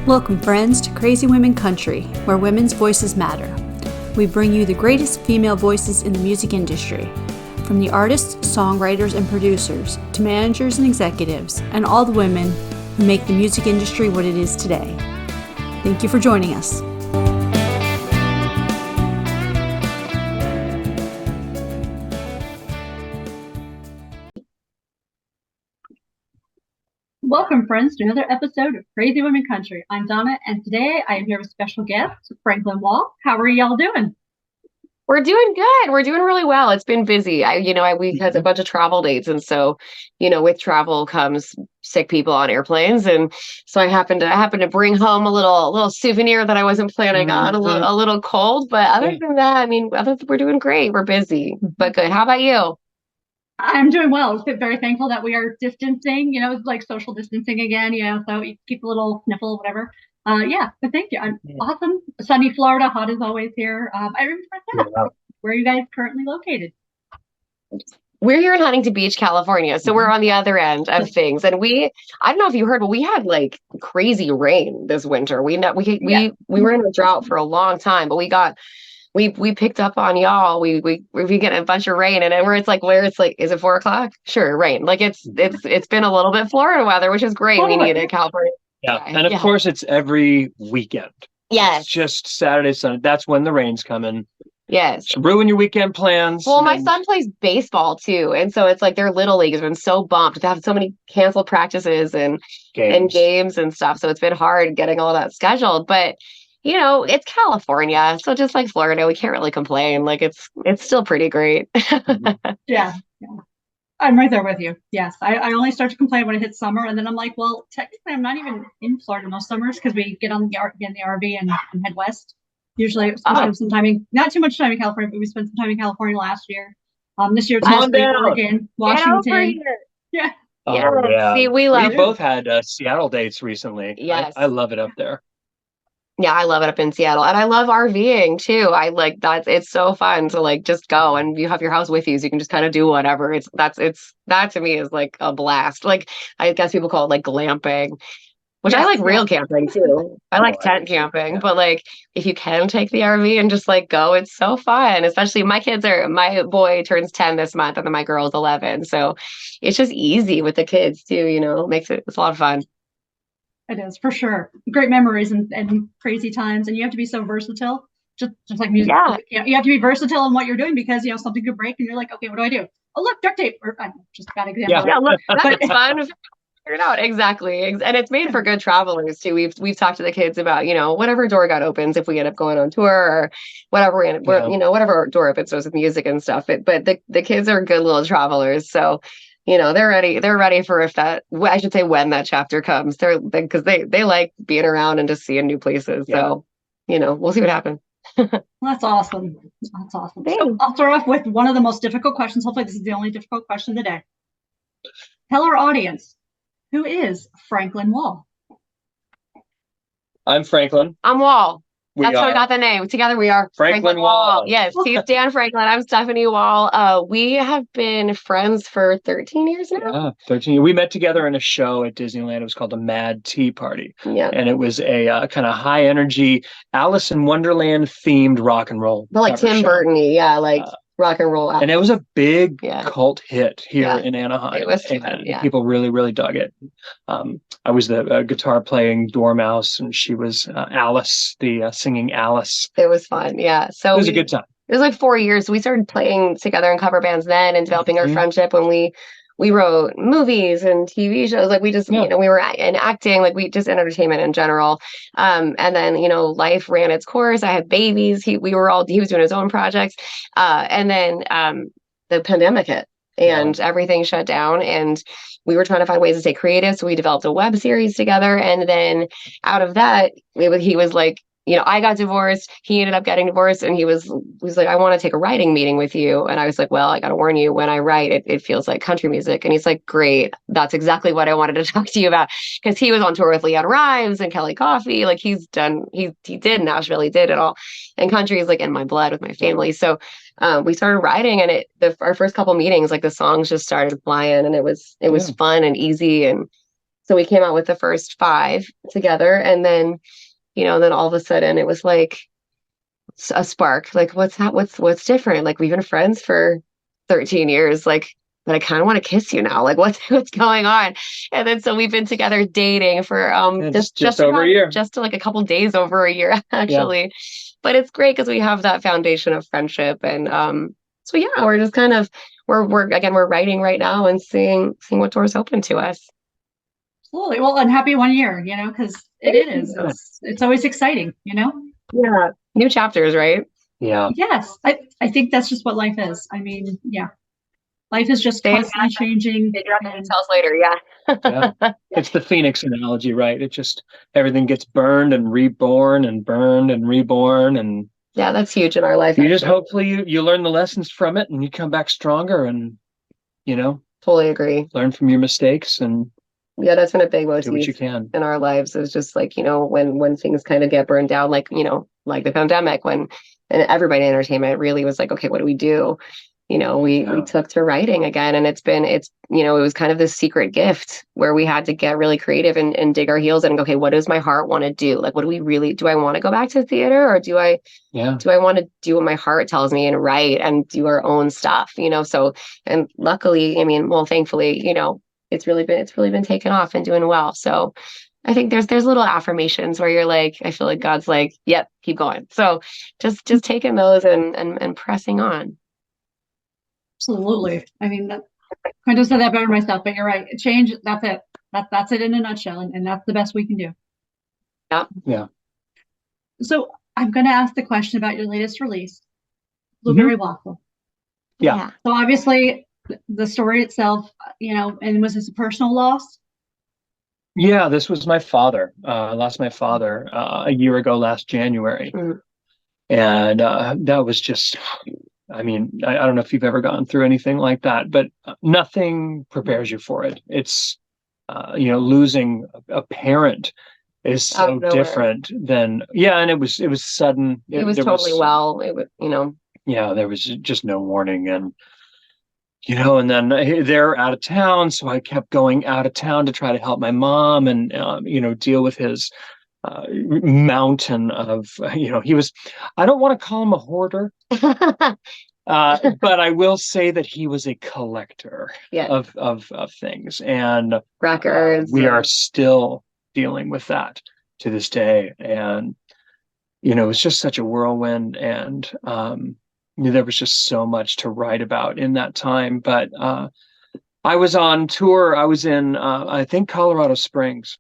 Welcome, friends, to Crazy Women Country, where women's voices matter. We bring you the greatest female voices in the music industry, from the artists, songwriters, and producers, to managers and executives, and all the women who make the music industry what it is today. Thank you for joining us. Welcome, friends, to another episode of Crazy Women Country. I'm Donna, and today I am here with special guest, Franklin Wall. How are y'all doing? We're doing good. We're doing really well. It's been busy. We had a bunch of travel dates. And so, with travel comes sick people on airplanes. And so I happened to bring home a little souvenir that I wasn't planning on, a little cold. But other than that, we're doing great. We're busy, but good. How about you? I'm doing well. I'm very thankful that we are distancing, like social distancing again, so you keep a little sniffle, whatever. But thank you. I'm awesome. Sunny Florida, hot as always here. I remember where are you guys currently located? We're here in Huntington Beach, California. So we're on the other end of things. And I don't know if you heard, but we had like crazy rain this winter. We were in a drought for a long time, but we picked up on y'all. We get a bunch of rain, and then where it's like, is it 4:00? Sure, rain. Like it's been a little bit Florida weather, which is great. We need it, California. Yeah, and of course it's every weekend. Yes, it's just Saturday, Sunday. That's when the rain's coming. Yes, ruin your weekend plans. Well, my son plays baseball too, and so it's like their little league has been so bumped to have so many canceled practices and games and stuff. So it's been hard getting all that scheduled, but. It's California, so just like Florida, we can't really complain. Like it's still pretty great. Yeah. I'm right there with you. Yes, I only start to complain when it hits summer, and then I'm like, well, technically, I'm not even in Florida most summers because we get in the RV and head west. Usually, not too much time in California, but we spent some time in California last year. This year, it's mostly Oregon, Washington. Yeah. Yeah. See, we both had Seattle dates recently. Yes, I love it up there. Yeah, I love it up in Seattle, and I love RVing too. I like that. It's so fun to like just go, and you have your house with you, so you can just kind of do whatever. That to me is like a blast. Like I guess people call it like glamping, which I like real camping too. I like tent camping, but like if you can take the RV and just like go, it's so fun. Especially my boy turns 10 this month, and then my girl's 11, so it's just easy with the kids too. It's a lot of fun. It is, for sure. Great memories and crazy times. And you have to be so versatile, just like music. Yeah. You have to be versatile in what you're doing because, something could break and you're like, okay, what do I do? Oh, look, duct tape. Or, just a bad example. Yeah, look, that's fun. Figure it out. Exactly. And it's made for good travelers too. We've talked to the kids about, whatever door God opens if we end up going on tour or whatever, whatever door opens with music and stuff. But the kids are good little travelers. So they're ready for I should say when that chapter comes. Because they like being around and just seeing new places. So, we'll see what happens. That's awesome. So I'll start off with one of the most difficult questions. Hopefully this is the only difficult question of the day. Tell our audience, who is Franklin Wall? I'm Franklin. I'm Wall. That's how we got the name. Together we are Franklin Wall. Yes, he's Dan Franklin. I'm Stephanie Wall. We have been friends for 13 years now. Yeah, 13 years. We met together in a show at Disneyland. It was called the Mad Tea Party. Yeah. And it was a kind of high energy Alice in Wonderland themed rock and roll. But like Tim Burton-y, rock and roll. And it was a big cult hit here in Anaheim. It was fun, people really, really dug it. I was the guitar playing Dormouse, and she was Alice, the singing Alice. It was fun, yeah. So it was a good time. It was like 4 years. We started playing together in cover bands then and developing our friendship when we wrote movies and TV shows. Like we just, we were in acting, like we just in entertainment in general. And then, life ran its course. I had babies. He was doing his own projects. And then the pandemic hit and everything shut down, and we were trying to find ways to stay creative. So we developed a web series together. And then out of that, he was like, I got divorced. He ended up getting divorced, and he was like, I want to take a writing meeting with you. And I was like, well, I got to warn you, when I write, it feels like country music. And he's like, great. That's exactly what I wanted to talk to you about. Because he was on tour with Leanne Rimes and Kelly Coffey. Like he did Nashville, he did it all. And country is like in my blood with my family. So we started writing, and our first couple meetings, like the songs just started flying, and it was fun and easy. And So we came out with the first 5 together, and then, then all of a sudden it was like a spark. Like, what's that? What's different? Like, we've been friends for 13 years. Like, but I kind of want to kiss you now. Like, what's going on? And then so we've been together dating for just over a year, just like a couple days over a year actually. But it's great because we have that foundation of friendship, and so yeah, we're just kind of we're writing right now and seeing what doors open to us. Absolutely. Well, and happy 1 year, because it is. Yeah. It's always exciting, Yeah, new chapters, right? Yeah. Yes, I think that's just what life is. I mean, yeah, life is just constantly changing. Figure out the details later. Yeah. It's the Phoenix analogy, right? It just everything gets burned and reborn and burned and reborn, and yeah, that's huge in our life. You just hopefully you learn the lessons from it and you come back stronger, and totally agree. Learn from your mistakes and yeah, that's been a big do what motif you can in our lives. It's just like, when things kind of get burned down, like, like the pandemic, and everybody in entertainment really was like, okay, what do we do? We took to writing again, and it was kind of this secret gift where we had to get really creative and dig our heels in and go, okay, what does my heart want to do? Like, what do I want to go back to theater, or do I want to do what my heart tells me and write and do our own stuff? So, and luckily, I mean, well, thankfully, it's really been taken off and doing well. So I think there's little affirmations where you're like, I feel like God's like, yep, keep going. So just taking those and pressing on. Absolutely. I mean, I couldn't have said that better myself, but you're right. Change, that's it. That's it in a nutshell, and that's the best we can do. Yeah. So I'm going to ask the question about your latest release, Blueberry Waffle. Yeah. So obviously the story itself, and was this a personal loss? Yeah, this was my father. I lost my father a year ago last January. Mm. And that was just, I mean, I don't know if you've ever gone through anything like that, but nothing prepares you for it. It's, losing a parent is so different than, and it was sudden. It was totally it was, Yeah, there was just no warning. And, and then they're out of town. So I kept going out of town to try to help my mom and, deal with his mountain of, he was, I don't want to call him a hoarder, but I will say that he was a collector of things, and records. We are still dealing with that to this day. And, it's just such a whirlwind, and there was just so much to write about in that time. But I was on tour. I was in, I think, Colorado Springs.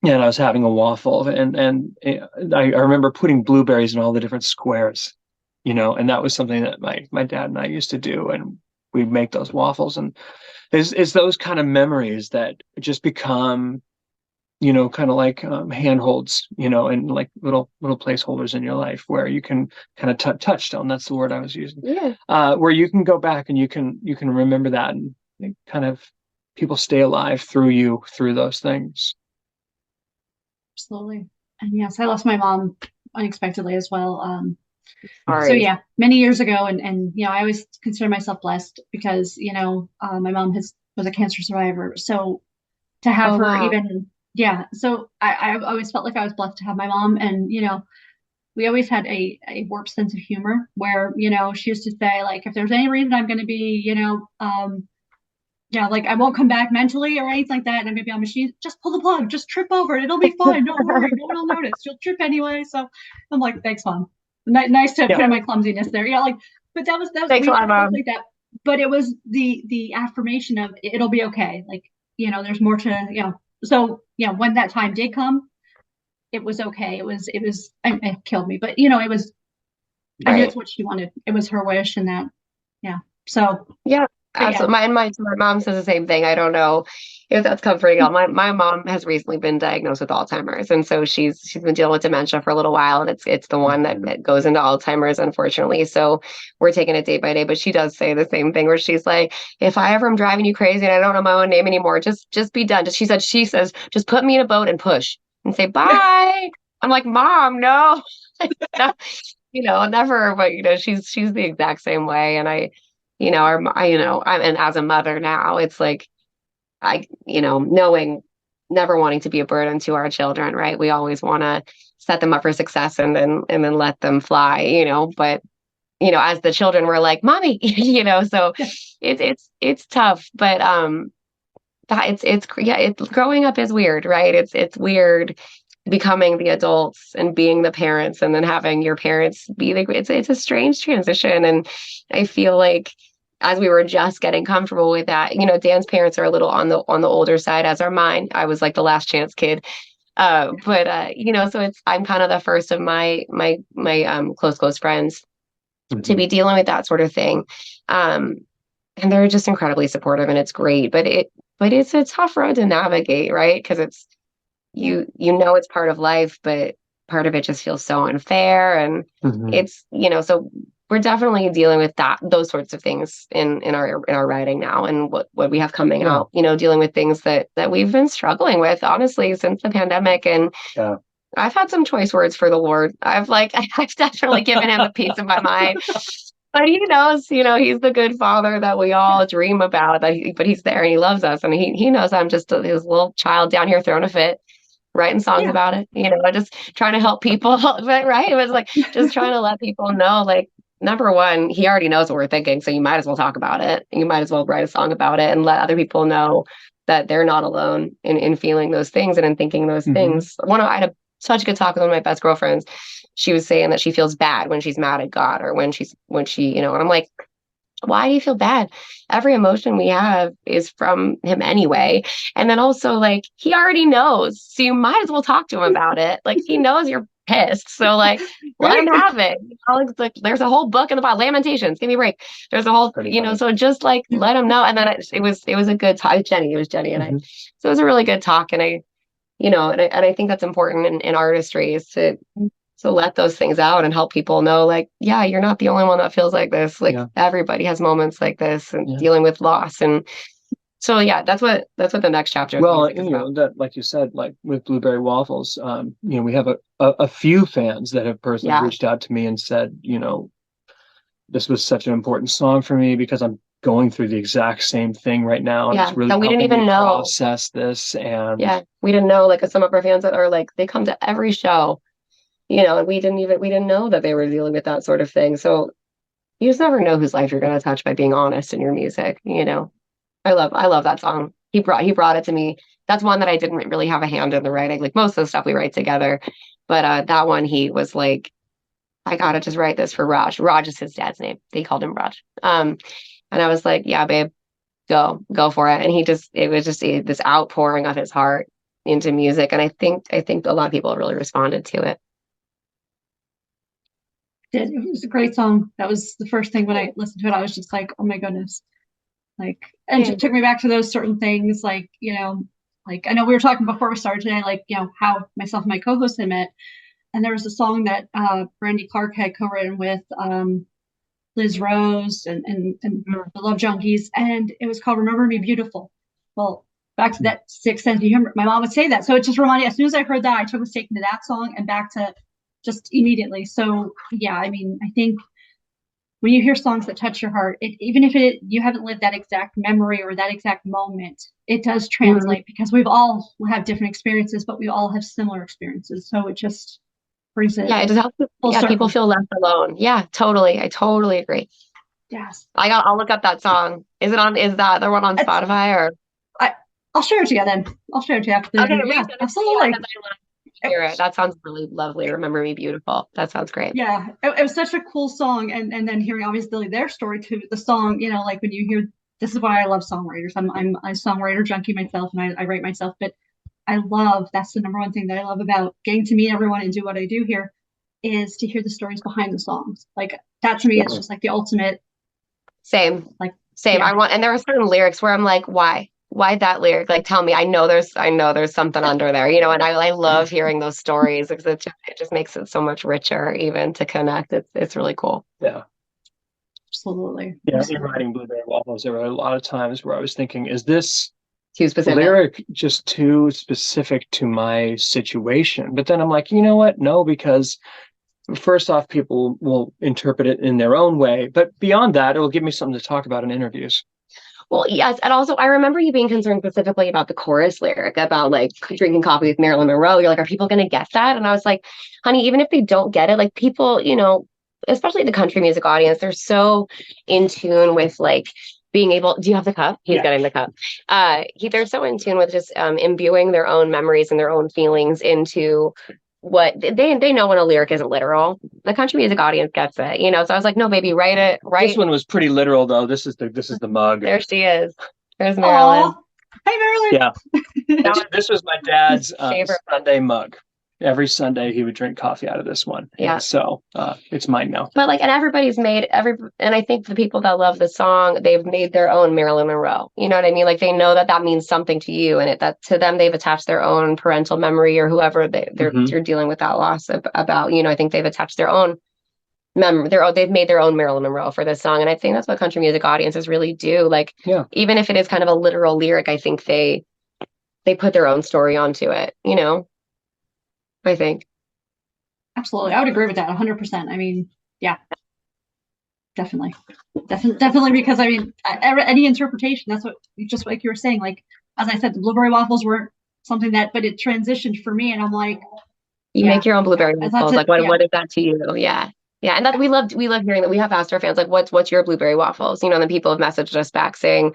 And I was having a waffle, and I remember putting blueberries in all the different squares, and that was something that my dad and I used to do, and we'd make those waffles. And it's those kind of memories that just become, kind of like handholds, and like little placeholders in your life where you can kind of touchstone. That's the word I was using. Yeah. Where you can go back and you can remember that, and kind of people stay alive through those things. Absolutely. And yes, I lost my mom unexpectedly as well. So yeah, many years ago, and I always consider myself blessed because my mom was a cancer survivor. So to have her even, so I always felt like I was blessed to have my mom, and we always had a warped sense of humor where she used to say, like, if there's any reason I'm going to be like I won't come back mentally or anything like that, and I'm gonna be on machine, just pull the plug, just trip over it, it'll be fine, don't worry, no one will notice, you'll trip anyway. So I'm like, thanks, Mom. Nice to put in my clumsiness there. Like, but that was thanks, Mom. Like that. But it was the affirmation of it'll be okay. Like, there's more to, so when that time did come, it was okay. It killed me, but it was, I knew it's what she wanted. It was her wish, and that, so absolutely. My mom says the same thing. I don't know if that's comforting. My mom has recently been diagnosed with Alzheimer's, and so she's been dealing with dementia for a little while, and it's the one that goes into Alzheimer's, unfortunately. So we're taking it day by day. But she does say the same thing where she's like, if I ever am driving you crazy and I don't know my own name anymore, just be done. She says, just put me in a boat and push and say bye. I'm like, Mom, no. Never. But she's the exact same way, and and as a mother now, it's like knowing never wanting to be a burden to our children, right? We always want to set them up for success and then let them fly, but as the children we're like, mommy, so it's tough, but it's growing up is weird, right? It's weird becoming the adults and being the parents and then having your parents be it's a strange transition. And I feel like as we were just getting comfortable with that, Dan's parents are a little on the older side, as are mine. I was like the last chance kid. So I'm kind of the first of my close friends to be dealing with that sort of thing. And they're just incredibly supportive, and it's great, but it's a tough road to navigate, right? Because it's it's part of life, but part of it just feels so unfair. And it's, so we're definitely dealing with those sorts of things in our writing now, and what we have coming out, dealing with things that we've been struggling with, honestly, since the pandemic. And I've had some choice words for the Lord. I've definitely given him a piece of my mind. But he knows, he's the good father that we all dream about, but he's there and he loves us. And he knows I'm just his little child down here throwing a fit, writing songs about it, just trying to help people. But right, it was like just trying to let people know, like, number one, he already knows what we're thinking, so you might as well talk about it. You might as well write a song about it and let other people know that they're not alone in feeling those things and in thinking those things. I had such a good talk with one of my best girlfriends. She was saying that she feels bad when she's mad at God, or when she, and I'm like, why do you feel bad? Every emotion we have is from him anyway. And then also, like, he already knows, so you might as well talk to him about it. Like, he knows you're pissed, so like let him have it. It's like there's a whole book in the Bible, Lamentations, give me a break. There's a whole so just like let him know. And then it was a good talk. It was Jenny and I, so it was a really good talk. And I think that's important in artistry, is to let those things out and help people know, like, yeah, you're not the only one that feels like this. Like, everybody has moments like this and dealing with loss. And so, that's what the next chapter. Well, that, like you said, like with Blueberry Waffles, we have a few fans that have personally reached out to me and said, this was such an important song for me because I'm going through the exact same thing right now. And it's really we didn't even know process this. And we didn't know, like, some of our fans that are like, they come to every show, and we didn't know that they were dealing with that sort of thing. So you just never know whose life you're going to touch by being honest in your music. I love that song. He brought it to me. That's one that I didn't really have a hand in the writing. Like, most of the stuff we write together, but that one, he was like, I gotta just write this for Raj. Raj is his dad's name. They called him Raj. And I was like, yeah, babe, go for it. And it was just this outpouring of his heart into music. And I think a lot of people really responded to it. It was a great song. That was the first thing when I listened to it. I was just like, oh my goodness. Like, and it took me back to those certain things, like, like, I know we were talking before we started today, like, how myself and my co-host had met. And there was a song that Brandy Clark had co-written with Liz Rose and the Love Junkies, and it was called Remember Me Beautiful. Well, back to that Sixth Sense of Humor, my mom would say that. So it just reminded me, as soon as I heard that, I took a stake into that song and back to just immediately. So yeah, I mean, I think when you hear songs that touch your heart, even if you haven't lived that exact memory or that exact moment, it does translate, because we've all have different experiences, but we all have similar experiences. So it just brings it. Yeah, it just helps people feel less alone. Yeah, totally. I totally agree. Yes. I'll look up that song. Is that the one on Spotify, or? I'll share it to you then. I'll share it to you after the yeah, absolutely. Hear it. That sounds really lovely. Remember Me Beautiful. That sounds great. Yeah, it was such a cool song, and then hearing obviously their story to the song. Like when you hear, this is why I love songwriters. I'm a songwriter junkie myself, and I write myself. But that's the number one thing that I love about getting to meet everyone and do what I do here, is to hear the stories behind the songs. Like, that to me is just like the ultimate. Same. Yeah. And there are certain lyrics where I'm like, why that lyric? Like, tell me. I know there's something under there, and I love hearing those stories, because it just makes it so much richer, even to connect. It's really cool. Yeah. Absolutely. Yeah, in writing Blueberry Waffles, there were a lot of times where I was thinking, is this too specific lyric just too specific to my situation? But then I'm like, you know what? No, because first off, people will interpret it in their own way. But beyond that, it will give me something to talk about in interviews. Well, yes, and also I remember you being concerned specifically about the chorus lyric about like drinking coffee with Marilyn Monroe. You're like, are people going to get that? And I was like, honey, even if they don't get it, like people, especially the country music audience, they're so in tune with like being able. Do you have the cup? He's getting the cup. They're so in tune with just imbuing their own memories and their own feelings into what they know when a lyric isn't literal. The country music audience gets it, So I was like, no, baby, write it. This one was pretty literal though. This is the mug. There she is. There's Marilyn. Aw. Hi, Marilyn. Yeah. This was my dad's Favorite. Sunday mug. Every Sunday he would drink coffee out of this one. Yeah. And so it's mine now. But like, and everybody's made and I think the people that love the song, they've made their own Marilyn Monroe. You know what I mean? Like they know that means something to you, and that to them they've attached their own parental memory or whoever you're dealing with that loss about. I think they've attached their own memory. They've made their own Marilyn Monroe for this song, and I think that's what country music audiences really do. Like, even if it is kind of a literal lyric, I think they put their own story onto it. I think. Absolutely. I would agree with that 100%. I mean, yeah, definitely. Definitely, because I mean, any interpretation, that's what, just like you were saying, like, as I said, the blueberry waffles were something but it transitioned for me. And I'm like, you make your own blueberry waffles. Like, what is that to you? Yeah. Yeah. And that we love hearing that. We have asked our fans, like, what's your blueberry waffles? And then people have messaged us back saying,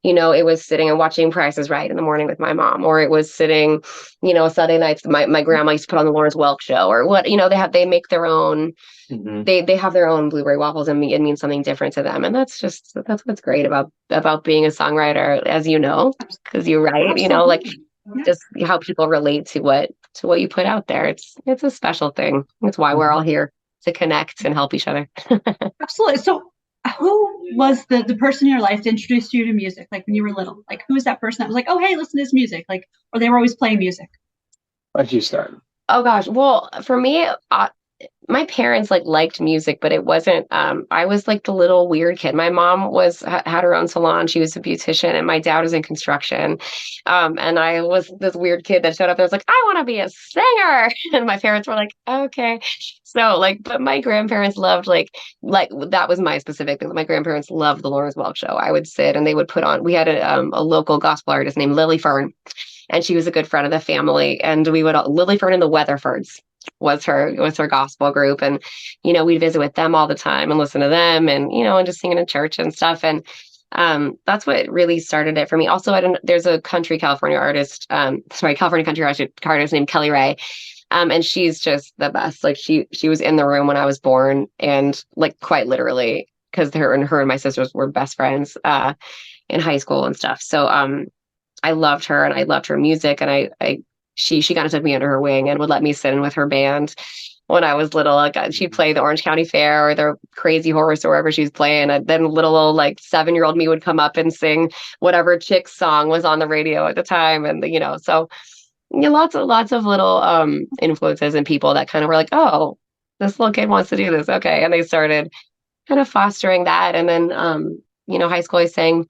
it was sitting and watching Price is Right in the morning with my mom, or it was sitting, Sunday nights, my grandma used to put on the Lawrence Welk show, or what, they make their own, they have their own blueberry waffles, and it means something different to them. And that's what's great about being a songwriter, as because you write, like just how people relate to what you put out there. It's a special thing. That's why we're all here, to connect and help each other. Absolutely. So who was the person in your life that introduced you to music, like when you were little? Like, who was that person that was like, oh, hey, listen to this music? Like, or they were always playing music? Why don't you start? Oh gosh. Well, for me, my parents liked music, but it wasn't, I was like the little weird kid. My mom had her own salon. She was a beautician, and my dad was in construction. And I was this weird kid that showed up and was like, I want to be a singer. And my parents were like, okay. So but my grandparents loved like that was my specific thing. My grandparents loved the Lawrence Welk show. I would sit and they would put on, we had a local gospel artist named Lily Fern, and she was a good friend of the family. And we would, Lily Fern and the Weatherfords was her gospel group, and we'd visit with them all the time and listen to them, and and just singing in church and stuff. And that's what really started it for me. Also, there's a California country artist named Kelly Ray, and she's just the best. Like she was in the room when I was born, and like quite literally, because her and my sisters were best friends in high school and stuff. So I loved her, and I loved her music, and she kind of took me under her wing and would let me sit in with her band when I was little. Like she'd play the Orange County Fair or the Crazy Horse or wherever she was playing. And then little like 7-year-old me would come up and sing whatever chick's song was on the radio at the time. And so lots of little influences and people that kind of were like, oh, this little kid wants to do this. Okay. And they started kind of fostering that. And then high school I sang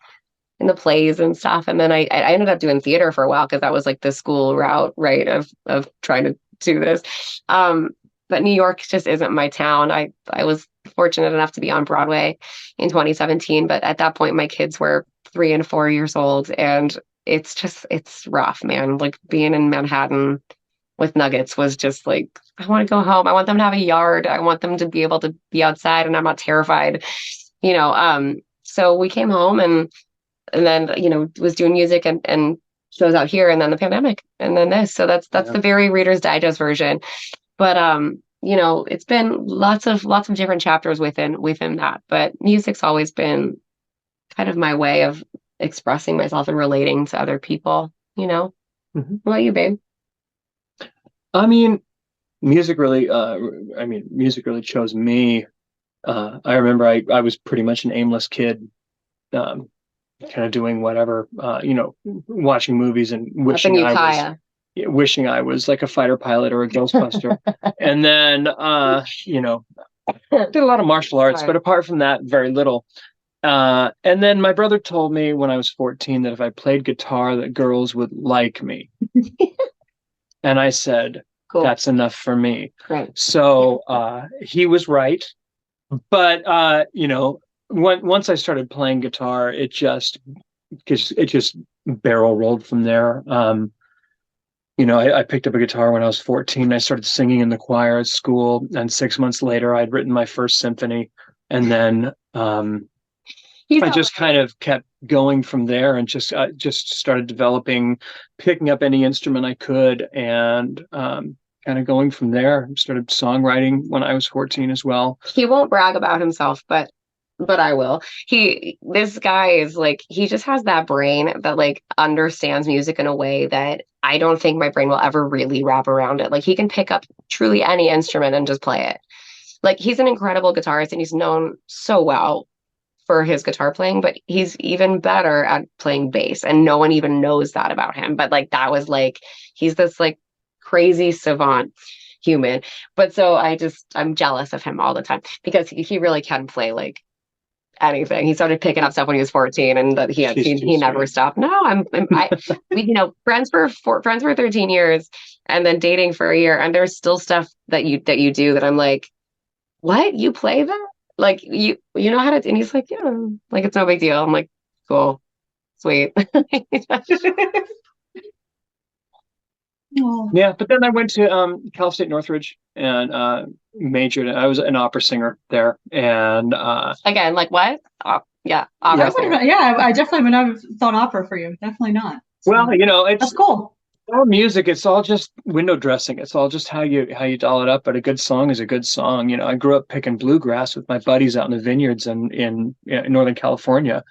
in the plays and stuff. And then I ended up doing theater for a while, because that was like the school route, right, of trying to do this. But New York just isn't my town. I was fortunate enough to be on Broadway in 2017, but at that point my kids were 3 and 4 years old, and it's rough, man. Like being in Manhattan with Nuggets was just like, I want to go home. I want them to have a yard. I want them to be able to be outside, and I'm not terrified, so we came home, and then was doing music and shows out here, and then the pandemic, and then this. So that's the very Reader's Digest version. But it's been lots of different chapters within that. But music's always been kind of my way of expressing myself and relating to other people. What about you, babe? I mean, music really chose me. I remember I was pretty much an aimless kid. Kind of doing whatever, watching movies and wishing I was like a fighter pilot or a Ghostbuster. And then, did a lot of martial arts, but apart from that, very little. And then my brother told me when I was 14 that if I played guitar, that girls would like me. And I said, cool. That's enough for me. Right. So he was right. But, once I started playing guitar, it just it just barrel rolled from there. I picked up a guitar when I was 14. I started singing in the choir at school, and 6 months later, I'd written my first symphony, and then I just kind of kept going from there, and just started picking up any instrument I could, and kind of going from there. Started songwriting when I was 14 as well. He won't brag about himself, but I will. This guy is like, he just has that brain that like understands music in a way that I don't think my brain will ever really wrap around it. Like he can pick up truly any instrument and just play it. Like he's an incredible guitarist and he's known so well for his guitar playing, but he's even better at playing bass, and no one even knows that about him. But like that was like, he's this like crazy savant human. But so I'm jealous of him all the time because he really can play like anything. He started picking up stuff when he was 14, and that he never stopped. No, friends for 13 years and then dating for a year, and there's still stuff that you do that I'm like, what? You play that? Like you know how to? And he's like, yeah, like it's no big deal. I'm like, cool, sweet. Yeah, but then I went to Cal State Northridge and majored. I was an opera singer there, and again, like what? Yeah, opera singer. I definitely would not have thought opera for you. Definitely not. So, well, that's cool. All music, it's all just window dressing. It's all just how you doll it up. But a good song is a good song. I grew up picking bluegrass with my buddies out in the vineyards in Northern California.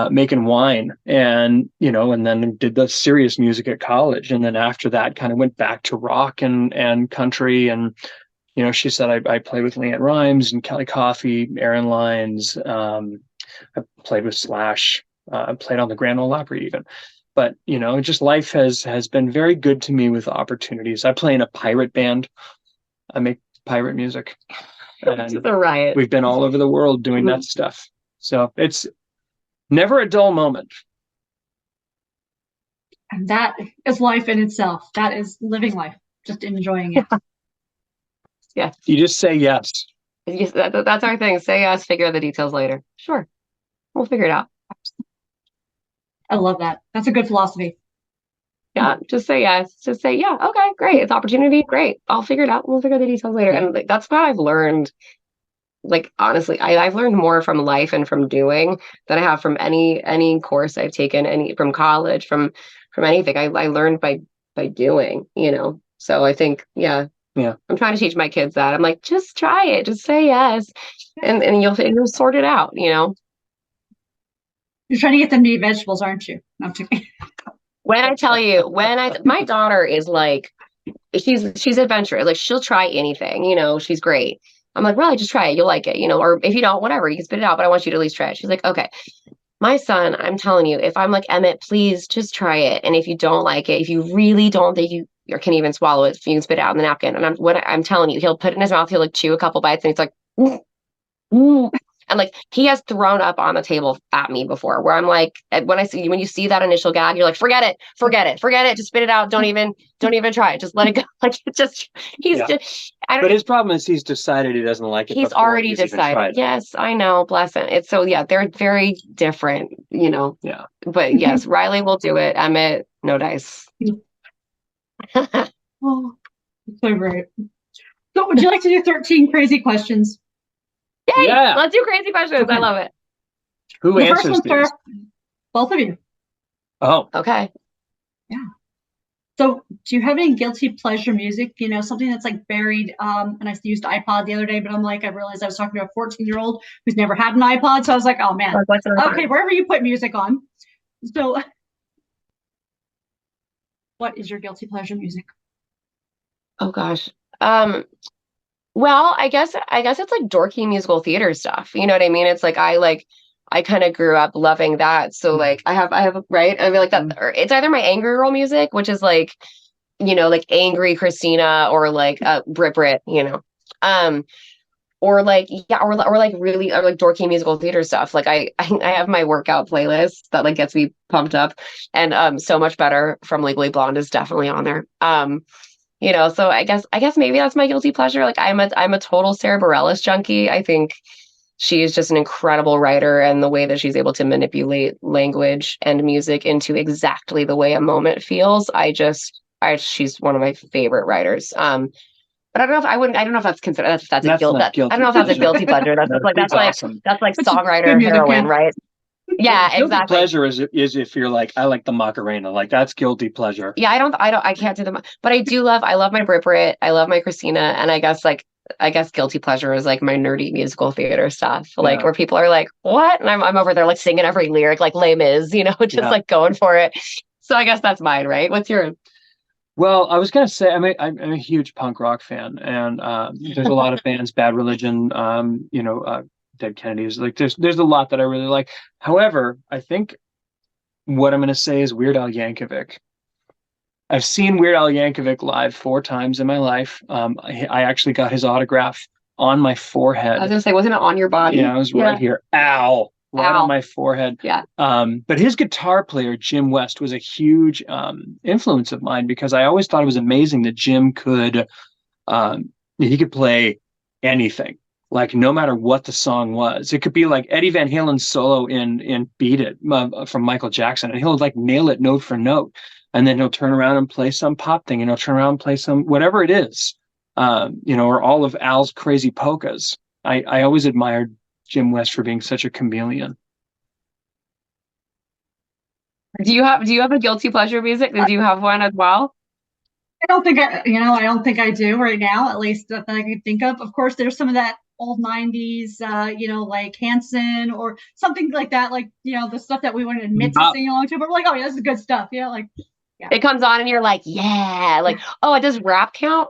Making wine, and then did the serious music at college, and then after that kind of went back to rock and country. And she said I played with Leanne Rimes and Kelly Coffey, Aaron Lyons. I played with Slash. I played on the Grand Ole Opry even. But just life has been very good to me with opportunities. I play in a pirate band. I make pirate music. It's a riot. We've been all over the world doing that stuff. So it's never a dull moment. And that is life in itself. That is living life, just enjoying it. Yeah. You just say yes. That's our thing. Say yes, figure out the details later. Sure. We'll figure it out. I love that. That's a good philosophy. Yeah, just say yes. Just say, yeah, okay, great. It's opportunity. Great. I'll figure it out. We'll figure out the details later. And like, that's what I've learned. Like, honestly, I've learned more from life and from doing than I have from any course I've taken, from college, from anything. I learned by doing, So I think, yeah. I'm trying to teach my kids that. I'm like, just try it. Just say yes. And you'll sort it out, You're trying to get them to eat vegetables, aren't you? No, I'm kidding. When I tell you, my daughter is like, she's adventurous. Like she'll try anything, she's great. I'm like, really, just try it. You'll like it, or if you don't, whatever, you can spit it out, but I want you to at least try it. She's like, okay. My son, I'm telling you, if I'm like, Emmett, please just try it. And if you don't like it, if you really don't think you can even swallow it, you can spit it out in the napkin. And I'm telling you, he'll put it in his mouth, he'll like chew a couple bites, and he's like, ooh. And like he has thrown up on the table at me before, where I'm like, when you see that initial gag, you're like, forget it, just spit it out. Don't even try it. Just let it go. Like but his problem is he's decided he doesn't like it. He's already decided. Yes, I know. Bless him. It's so they're very different, Yeah. But yes, Riley will do it. Emmett, no dice. Oh, so great. So would you like to do 13 crazy questions? Yay! Yeah. Let's do crazy questions. Okay. I love it. Who answers these? Both of you. Oh. Okay. Yeah. So do you have any guilty pleasure music? Something that's like buried. And I used iPod the other day, but I'm like, I realized I was talking to a 14-year-old who's never had an iPod. So I was like, oh man. Okay, wherever you put music on. So what is your guilty pleasure music? Oh gosh. Well, I guess it's like dorky musical theater stuff. You know what I mean? It's like I kind of grew up loving that. So like I have right. I mean like that. Or it's either my Angry Girl music, which is like, like Angry Christina or like Brit, or like or like really or like dorky musical theater stuff. Like I have my workout playlist that like gets me pumped up, and So Much Better from Legally Blonde is definitely on there. So I guess maybe that's my guilty pleasure. Like I'm a total Sarah Bareilles junkie. I think she is just an incredible writer, and the way that she's able to manipulate language and music into exactly the way a moment feels, she's one of my favorite writers. But I don't know if I don't know if that's considered, that's a That's guilt, not I don't know if that's a guilty pleasure. That's No, just like, she's awesome. that's like But it's good songwriter music, heroine, yeah. right? Yeah, Guilty exactly. pleasure is if you're like, I like the Macarena, like that's guilty pleasure. Yeah, I can't do them, but I love my Brit, I love my Christina, and I guess guilty pleasure is like my nerdy musical theater stuff, like Yeah. where people are like, "What?" and I'm over there like singing every lyric, like Les Mis, just Yeah. like going for it. So I guess that's mine, right? What's yours? Well, I was gonna say, I'm a huge punk rock fan, and there's a lot of bands, Bad Religion, Dead Kennedys. Like, there's a lot that I really like. However, I think what I'm gonna say is Weird Al Yankovic. I've seen Weird Al Yankovic live 4 times in my life. I actually got his autograph on my forehead. I was gonna say, wasn't it on your body? Yeah, it was right here. Ow. Right Ow. on my forehead. Yeah. But his guitar player, Jim West, was a huge influence of mine, because I always thought it was amazing that Jim could he could play anything, like no matter what the song was. It could be like Eddie Van Halen's solo in Beat It from Michael Jackson, and he'll like nail it note for note. And then he'll turn around and play some pop thing, and he'll turn around and play some whatever it is, or all of Al's crazy polkas. I always admired Jim West for being such a chameleon. Do you have a guilty pleasure music? Did you have one as well? I don't think I don't think I do right now, at least that I can think of. Of course, there's some of that old 90s, like Hanson or something like that, like, the stuff that we wouldn't admit to singing along to, but we're like, oh yeah, this is good stuff. Yeah. It comes on and you're like, yeah, like, oh, it does rap count?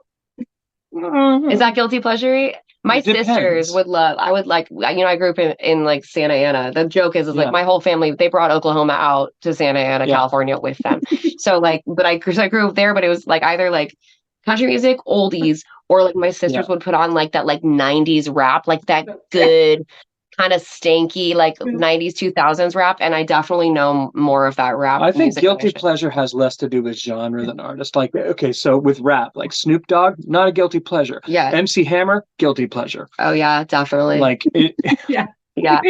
Is that guilty pleasure? My sisters would love, I grew up in like Santa Ana. The joke is like my whole family, they brought Oklahoma out to Santa Ana, California with them. So like, but I grew up there, but it was like either like country music, oldies, or like my sisters would put on like that like 90s rap, like that good kind of stanky like 90s 2000s rap, and I definitely know more of that rap. I think guilty pleasure has less to do with genre than artist. Like, okay, so with rap, like Snoop Dogg, not a guilty pleasure. Yeah. MC Hammer, guilty pleasure. Oh yeah, definitely. Like it. Yeah. Yeah.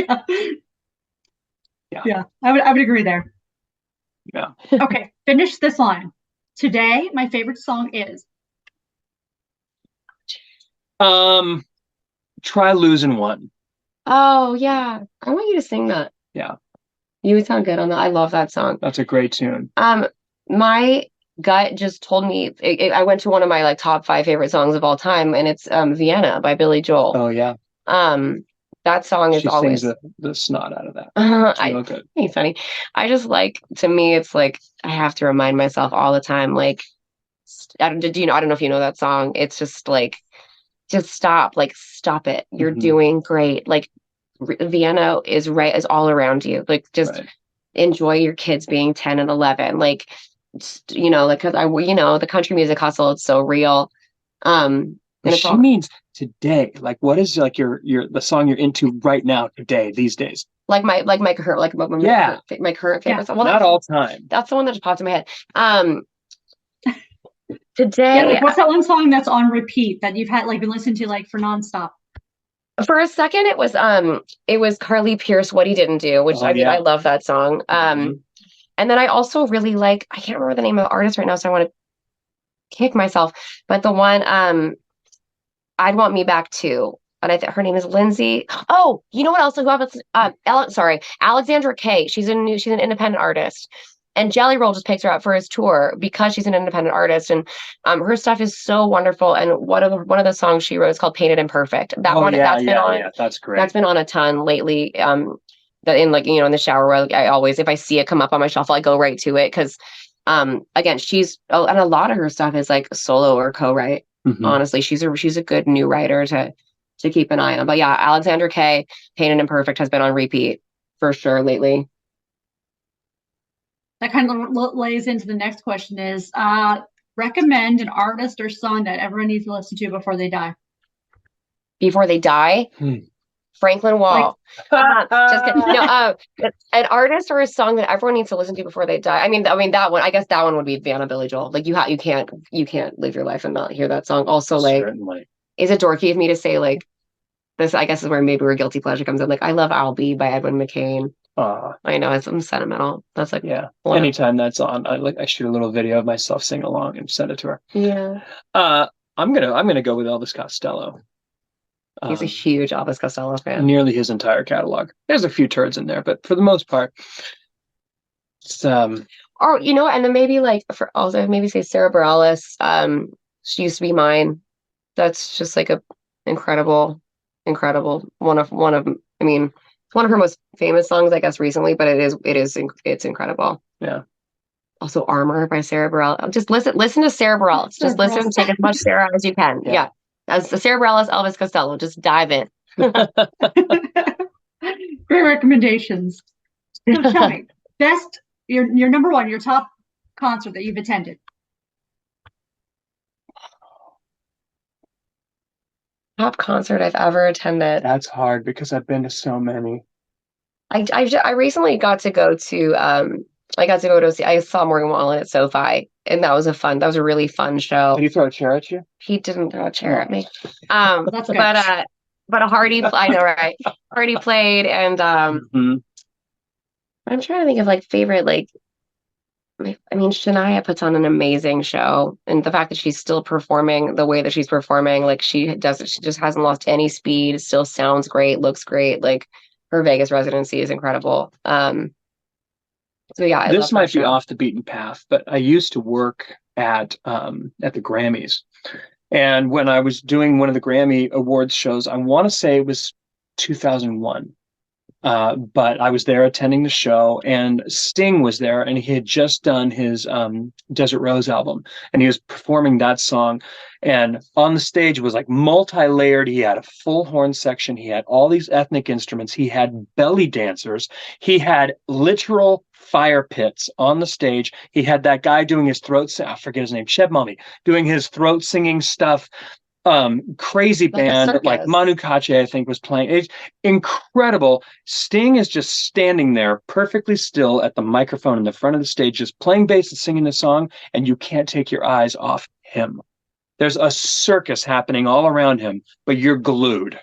Yeah. I would agree there. Yeah. Okay, finish this line. Today, my favorite song is. Try Losing One. Oh yeah, I want you to sing that. Yeah, you would sound good on that. I love that song. That's a great tune. My gut just told me I went to one of my like top 5 favorite songs of all time, and it's Vienna by Billy Joel. Oh yeah. That song is always sings the snot out of that. It's real good. It's funny. I just like, to me, it's like I have to remind myself all the time. Like, I don't know if you know that song. It's just like, just stop. Like, stop it. You're doing great. Like, Vienna is all around you. Like, just enjoy your kids being 10 and 11. Like, like, cause the country music hustle, it's so real. And she means today. Like, what is like the song you're into right now today, these days? My current favorite song. Well, not all time. That's the one that just popped in my head. Today. Yeah, like, what's that one song that's on repeat that you've had like been listening to like for nonstop? For a second, it was Carly Pearce, What He Didn't Do, which I love that song. And then I also really like, I can't remember the name of the artist right now, so I want to kick myself. But the one, I'd Want Me Back Too. And I think her name is Lindsay. Oh, you know what else? Alexandra Kay. She's an independent artist. And Jelly Roll just picked her up for his tour because she's an independent artist, and her stuff is so wonderful. And one of the songs she wrote is called "Painted Imperfect." That's great. That's been on a ton lately. In the shower, where if I see it come up on my shelf, I go right to it because, again, and a lot of her stuff is like solo or co-write. Mm-hmm. Honestly, she's a good new writer to keep an eye on. But yeah, Alexandra Kay, "Painted Imperfect" has been on repeat for sure lately. That kind of lays into the next question is, recommend an artist or song that everyone needs to listen to before they die. Before they die? Franklin Wall. Just kidding. No, an artist or a song that everyone needs to listen to before they die. I mean that one. I guess that one would be Vienna, Billy Joel. Like you can't live your life and not hear that song. Also, like, certainly. Is it dorky of me to say like this, I guess, is where maybe where guilty pleasure comes in. Like, I love I'll Be by Edwin McCain. Uh, I know I'm sentimental. That's like, yeah. one of- Anytime that's on, I shoot a little video of myself singing along and send it to her. yeah. I'm gonna go with Elvis Costello. He's a huge Elvis Costello fan. Nearly his entire catalog. There's a few turds in there, but for the most part, it's Or you know, and then maybe like for also maybe say Sarah Bareilles. She Used to Be Mine. That's just like a incredible, incredible one of. I mean, it's one of her most famous songs, I guess, recently. But it's incredible. Yeah. Also, Armor by Sarah Bareilles. Just listen to Sarah Bareilles. Just listen, take as much Sarah as you can. Yeah. As the Sarah Bareilles, Elvis Costello. Just dive in. Great recommendations. So tell me, your number one, your top concert that you've attended. Top concert I've ever attended. That's hard because I've been to so many. I recently got to go to I saw Morgan Wallen at SoFi, and that was a really fun show. Did he throw a chair at you? He didn't throw a chair at me. That's good. But a Hardy, I know, right? Hardy played, and I'm trying to think of like favorite like. I mean, Shania puts on an amazing show, and the fact that she's still performing the way that she's performing, like she just hasn't lost any speed. Still sounds great, looks great. Like her Vegas residency is incredible. So yeah, this might be off the beaten path, but I used to work at the Grammys, and when I was doing one of the Grammy Awards shows, I want to say it was 2001. But I was there attending the show, and Sting was there, and he had just done his Desert Rose album, and he was performing that song. And on the stage was like multi-layered. He had a full horn section. He had all these ethnic instruments. He had belly dancers. He had literal fire pits on the stage. He had that guy doing his throat. I forget his name, Cheb Mami, doing his throat singing stuff. Crazy band like Manu Katché, I think, was playing. It's incredible. Sting is just standing there perfectly still at the microphone in the front of the stage, just playing bass and singing the song, and you can't take your eyes off him. There's a circus happening all around him, but you're glued.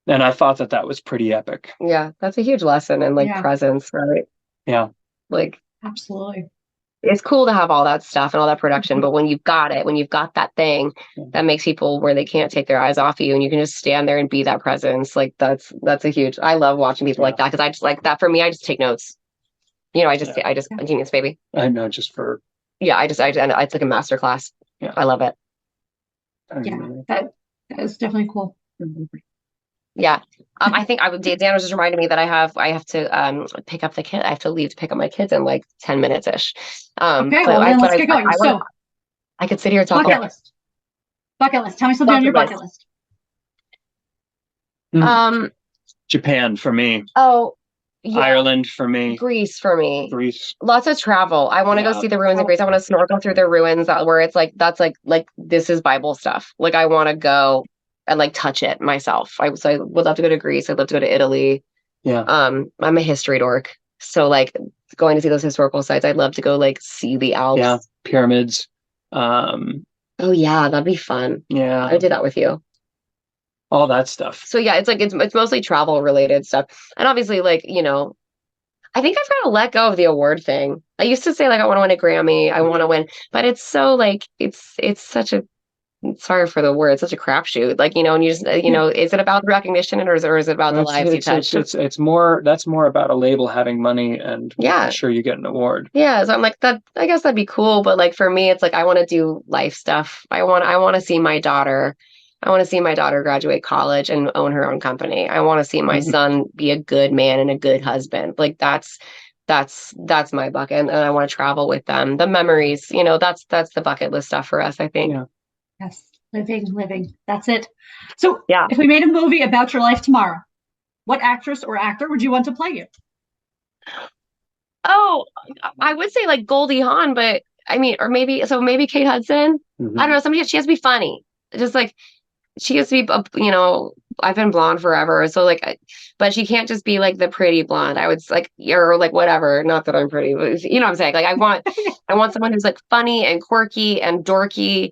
And I thought that was pretty epic. Yeah, that's a huge lesson in like presence, right? Yeah. Like absolutely. It's cool to have all that stuff and all that production, but when you've got that thing that makes people where they can't take their eyes off you, and you can just stand there and be that presence, like that's a huge. I love watching people like that, because I just like that. For me, I just take notes. You know, I just a genius, baby. I know, just for it's like a master class. Yeah, I love it. That is definitely cool. Yeah. I think Dan was just reminding me that I have to pick up the kid. I have to leave to pick up my kids in like 10 minutes ish. Okay, well then let's get going. I could sit here talking. Bucket list. Tell me something on your bucket list. Japan for me. Oh, yeah. Ireland for me. Greece for me. Greece. Lots of travel. I want to go see the ruins in Greece. I want to snorkel through the ruins where it's like that's like this is Bible stuff. Like I want to go and like touch it myself. I would love to go to Greece. I'd love to go to Italy. Yeah. I'm a history dork. So like going to see those historical sites, I'd love to go like see the Alps. Yeah. Pyramids. Oh yeah, that'd be fun. Yeah. I would do that with you. All that stuff. So yeah, it's mostly travel related stuff. And obviously like, you know, I think I've got to let go of the award thing. I used to say like I want to win a Grammy, I want to win, but it's so like it's such a sorry for the word, it's such a crapshoot. Like, you know, and you just you know, is it about the recognition or is it about the lives you touch? It's more about a label having money and making sure you get an award. Yeah. So I'm like that, I guess that'd be cool, but like for me, it's like I want to do life stuff. I want to see my daughter. I want to see my daughter graduate college and own her own company. I want to see my son be a good man and a good husband. Like that's my bucket. And I want to travel with them. The memories, you know, that's the bucket list stuff for us, I think. Yeah. Yes. Living. That's it. So yeah, if we made a movie about your life tomorrow, what actress or actor would you want to play you? Oh, I would say like Goldie Hawn, but I mean, or maybe Kate Hudson. I don't know. She has to be funny. Just like, she has to be, you know, I've been blonde forever. So like, but she can't just be like the pretty blonde. I would like, or like whatever. Not that I'm pretty, but you know what I'm saying? Like I want someone who's like funny and quirky and dorky.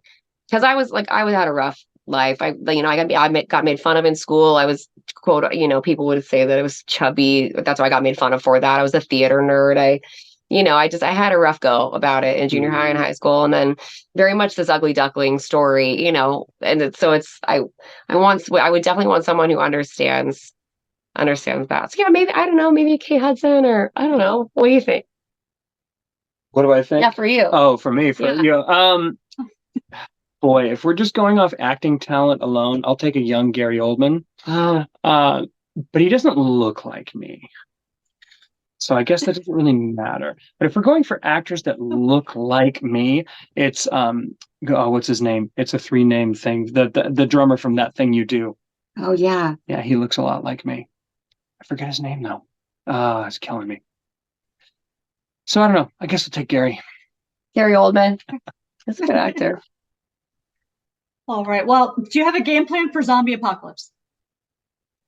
Cause I had a rough life. I got made fun of in school. I was quote, people would say that I was chubby. That's why I got made fun of for that. I was a theater nerd. I had a rough go about it in junior high and high school, and then very much this ugly duckling story, I would definitely want someone who understands that. So yeah, maybe, I don't know, maybe Kate Hudson, or I don't know. What do you think? What do I think? Yeah, for you. Oh, for me, you. Boy, if we're just going off acting talent alone, I'll take a young Gary Oldman. But he doesn't look like me. So I guess that doesn't really matter. But if we're going for actors that look like me, it's what's his name? It's a 3-name thing. The drummer from That Thing You Do. Oh yeah. Yeah, he looks a lot like me. I forget his name though. It's killing me. So I don't know. I guess I'll take Gary. Gary Oldman. That's a good actor. All right. Well, do you have a game plan for zombie apocalypse?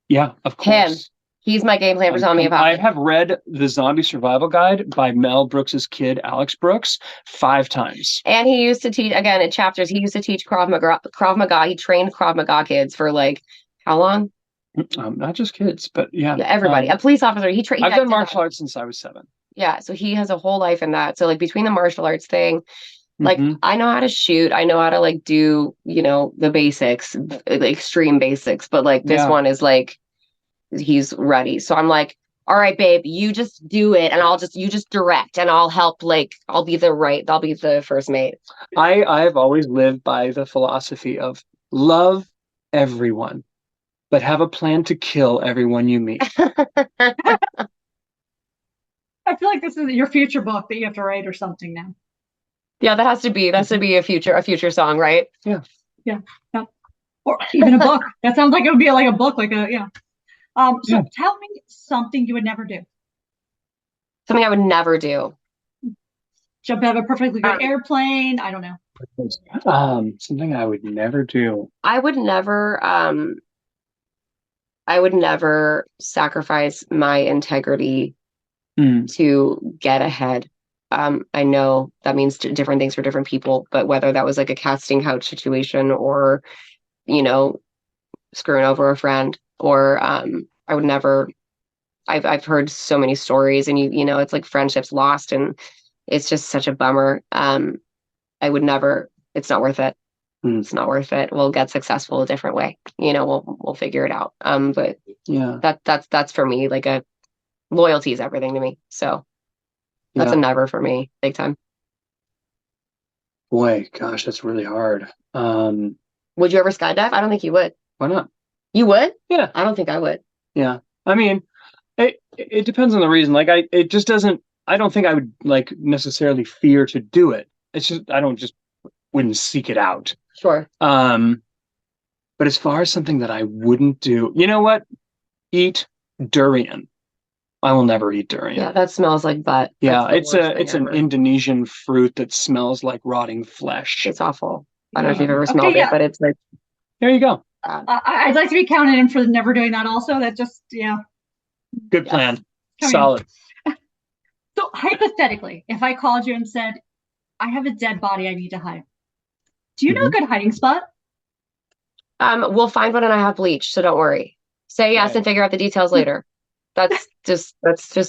Yeah, of course. He's my game plan for zombie apocalypse. I have read the Zombie Survival Guide by Mel Brooks's kid, Alex Brooks, 5 times. And he used to teach, again, in chapters, he used to teach Krav Maga. He trained Krav Maga kids for how long? Not just kids, but yeah. Everybody. A police officer. I've done martial arts since I was 7. Yeah, so he has a whole life in that. So between the martial arts thing, I know how to shoot. I know how to do, the basics, extreme basics. But this one is he's ready. So I'm all right, babe, you just do it, and you just direct, and I'll help. I'll be the first mate. I've always lived by the philosophy of love everyone, but have a plan to kill everyone you meet. I feel like this is your future book that you have to write or something now. Yeah, that has to be a future song, right? Yeah. Or even a book. That sounds like it would be a book, tell me something you would never do. Something I would never do. Jump out of a perfectly good airplane. I don't know. Something I would never do. I would never sacrifice my integrity to get ahead. I know that means different things for different people, but whether that was a casting couch situation or, screwing over a friend, or I would never. I've heard so many stories, and it's friendships lost, and it's just such a bummer. I would never. It's not worth it. It's not worth it. We'll get successful a different way. We'll figure it out. But yeah, that's for me. Loyalty is everything to me. So that's a never for me, big time. Boy, gosh, that's really hard. Would you ever skydive? I don't think you would. Why not? You would? Yeah. I don't think I would. Yeah. I mean, it depends on the reason. It just doesn't. I don't think I would necessarily fear to do it. It's just wouldn't seek it out. Sure. But as far as something that I wouldn't do, you know what? Eat durian. I will never eat durian. Yeah, that smells like butt. Yeah, it's an Indonesian fruit that smells like rotting flesh. It's awful. I don't know if you've ever smelled it, but it's there you go. I'd like to be counted in for never doing that also. That just, Good plan. Solid. So hypothetically, if I called you and said, I have a dead body I need to hide, do you know a good hiding spot? We'll find one, and I have bleach, so don't worry. Say yes and figure out the details later. That's just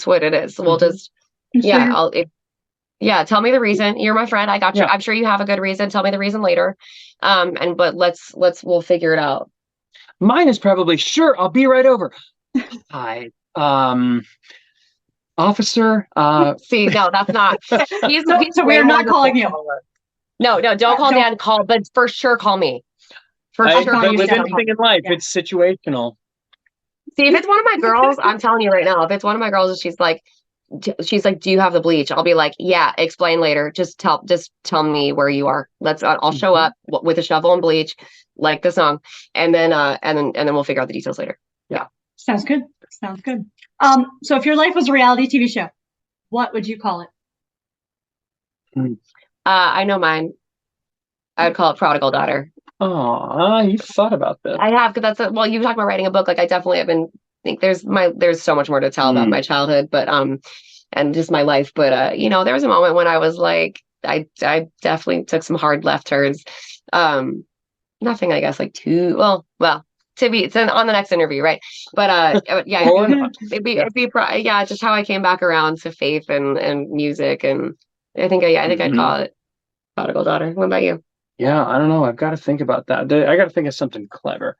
what it is. We'll just tell me the reason. You're my friend. I got you. I'm sure you have a good reason. Tell me the reason later. But we'll figure it out. Mine is probably, sure, I'll be right over. Hi. Officer. See, no, that's not. He's so we're not calling you. No, don't call Dan. Call, but for sure, call me. For sure. But with anything in life, it's situational. See, if it's one of my girls, I'm telling you right now, if it's one of my girls and she's like, do you have the bleach? I'll be like, yeah, explain later. Just tell me where you are. I'll show up with a shovel and bleach, like the song. And then we'll figure out the details later. Yeah. Sounds good. So if your life was a reality TV show, what would you call it? I know mine. I would call it Prodigal Daughter. Oh, you thought about that. I have, because you talk about writing a book. I definitely have been. Think there's so much more to tell about my childhood, but and just my life. But there was a moment when I was I definitely took some hard left turns. nothing, I guess, like too well. It's on the next interview, right? But yeah, Or not. yeah, just how I came back around to faith and music, and I think I'd call it prodigal daughter. What about you? Yeah, I don't know. I've got to think about that. I got to think of something clever.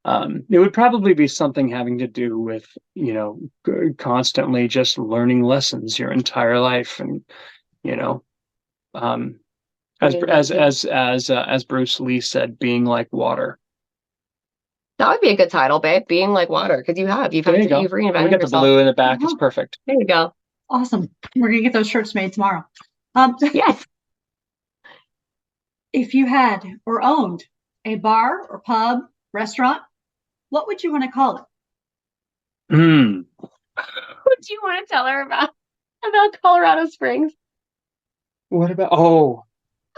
It would probably be something having to do with, constantly just learning lessons your entire life, and you know, um, as Bruce Lee said, being like water. That would be a good title, babe. Being like water, because you've There you go. you've We reinvented got the yourself. blue in the back. It's Uh-huh. perfect. There you go. Awesome. We're gonna get those shirts made tomorrow. Yes. If you had or owned a bar or pub, restaurant, what would you want to call it? Hmm. What do you want to tell her about Colorado Springs? What about? Oh,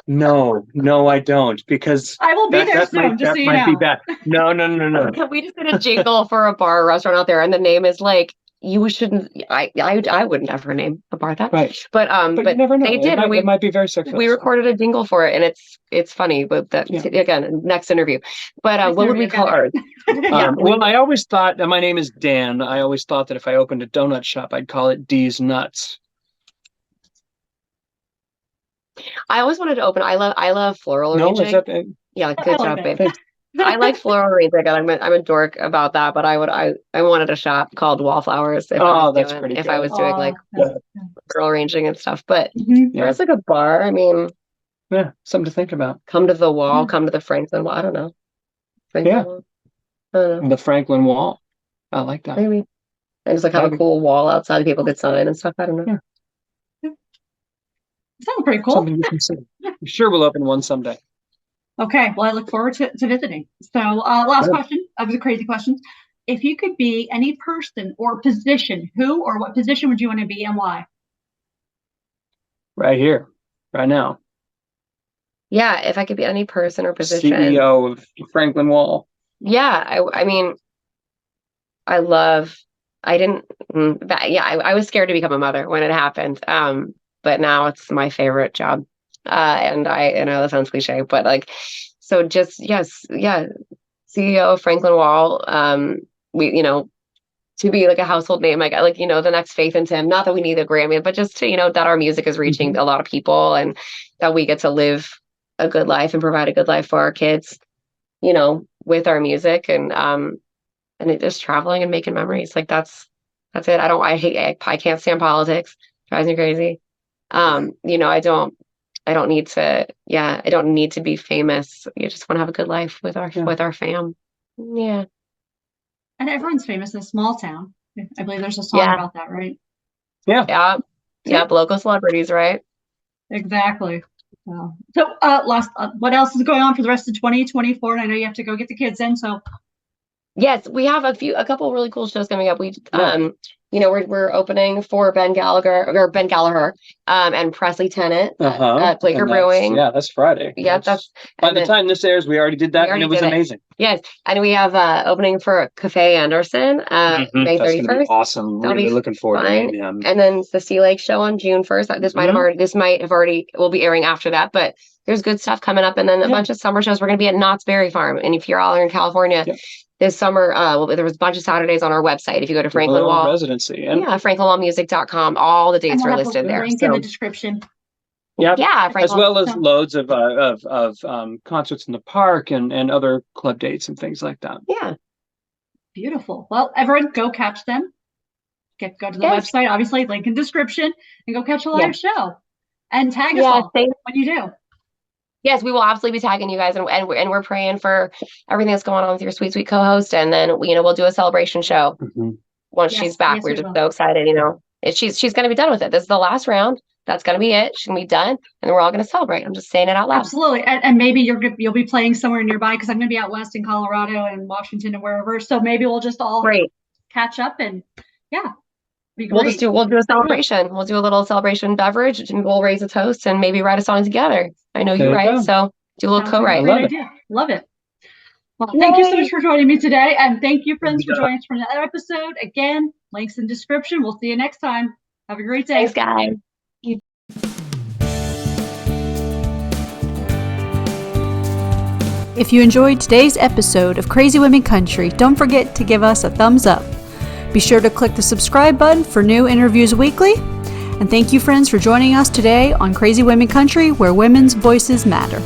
no, I don't, because I will be there that soon, just so you might be know. bad. No. We just did a jingle for a bar or restaurant out there, and the name is like you shouldn't. I wouldn't ever name a bar that. Right. But But you never know. they did, and It might be very successful. we recorded a jingle for it, and it's funny. But that again, next interview. But what would we call ours? Well, I always thought that my name is Dan. I always thought that if I opened a donut shop, I'd call it D's Nuts. I always wanted to open. I love floral arranging. Is that Yeah, good job, babe. Thanks. I like floral arranging. I'm a dork about that, but I wanted a shop called Wallflowers if I was doing like floral arranging and stuff. But it's like a bar. I mean, yeah, something to think about. Come to the wall. Come to the Franklin Wall. I don't know. Wall. The Franklin Wall. I like that. Maybe. And just like have a cool wall outside people could sign and stuff. I don't know. Yeah. Sounds pretty cool. Something to consider. I'm sure we'll open one someday. Okay, well, I look forward to visiting. So, last question of the crazy questions. If you could be any person or position, who or what position would you want to be and why? Right here, right now. Yeah, if I could be any person or position. CEO of Franklin Wall. Yeah, I mean, I was scared to become a mother when it happened. But now it's my favorite job. And I know that sounds cliche, but like, so just, yes, yeah, CEO of Franklin Wall, to be like a household name, like, the next Faith and Tim, not that we need a Grammy, but just to, that our music is reaching a lot of people and that we get to live a good life and provide a good life for our kids, with our music and it just traveling and making memories. Like that's it. I can't stand politics. Drives me crazy. I don't need to be famous. You just want to have a good life with our fam. Yeah. And everyone's famous in a small town. I believe there's a song about that, right? Yeah. Yeah. Local celebrities, right? Exactly. So what else is going on for the rest of 2024? And I know you have to go get the kids in, so. Yes, we have a couple really cool shows coming up. We're opening for Ben Gallagher, and Presley Tennant at Blaker Brewing. Yeah, that's Friday. Yeah, by the time this airs, we already did that, and it was amazing. Yes, and we have opening for Cafe Anderson May 31st. That's gonna be awesome. Really looking forward to meeting him. And then the Sea Lake show on June 1st. This might have already will be airing after that, but there's good stuff coming up. And then a bunch of summer shows. We're gonna be at Knott's Berry Farm, and if you're all in California. This summer, there was a bunch of Saturdays on our website. If you go to Franklin Wall residency, franklinwallmusic.com, all the dates are listed there. Link in the description. Yeah, as well as loads of concerts in the park and other club dates and things like that. Yeah, beautiful. Well, everyone, go catch them. Go to the website, obviously, link in description, and go catch a live show. And tag us all when you do. Yes, we will absolutely be tagging you guys, and we're praying for everything that's going on with your sweet, sweet co-host, and then we'll do a celebration show once she's back. We're just so excited, she's going to be done with it. This is the last round. That's going to be it. She's going to be done, and then we're all going to celebrate. I'm just saying it out loud. Absolutely, and maybe you'll be playing somewhere nearby because I'm going to be out west in Colorado and Washington and wherever. So maybe we'll just all catch up and We'll do a celebration. We'll do a little celebration beverage and we'll raise a toast and maybe write a song together. I know you write, so do a little co-write. Love it. Well, thank you so much for joining me today. And thank you, friends, for joining us for another episode. Again, links in description. We'll see you next time. Have a great day. Thanks, guys. If you enjoyed today's episode of Crazy Women Country, don't forget to give us a thumbs up. Be sure to click the subscribe button for new interviews weekly. And thank you, friends, for joining us today on Crazy Women Country, where women's voices matter.